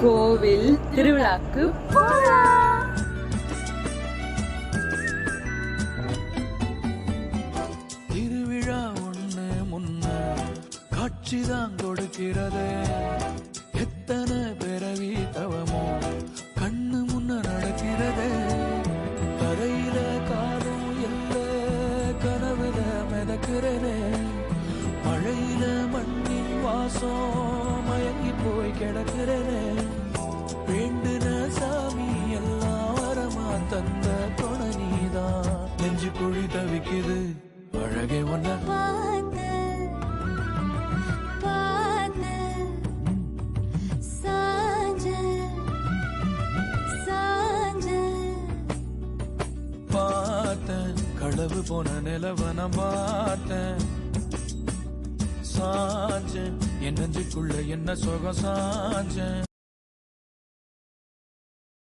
கோவில் திருவிழாக்கு போலாம். திருவிழா ஒண்ணு முன்ன காட்சிதான் கொடுக்கிறது. எத்தனை பிறவி தவமோ கண்ணு முன்ன நடக்கிறது. தரையில காலம் எல்ல கனவுல மிதக்கிறனே. மழையில மண்ணின் வாசம் மயங்கி போய் கிடக்கிறனே. வேண்டுன சாமி எல்லாம் வரமா தந்த துணை நீதான். நெஞ்சு குழி தவிக்குது அழகே ஒன்ன பார்த்தேன். களவு போன நிலவன பார்த்தேன். சாஞ்சேன் என் நெஞ்சுக்குள்ள என்ன சுகம் சாஞ்சேன்.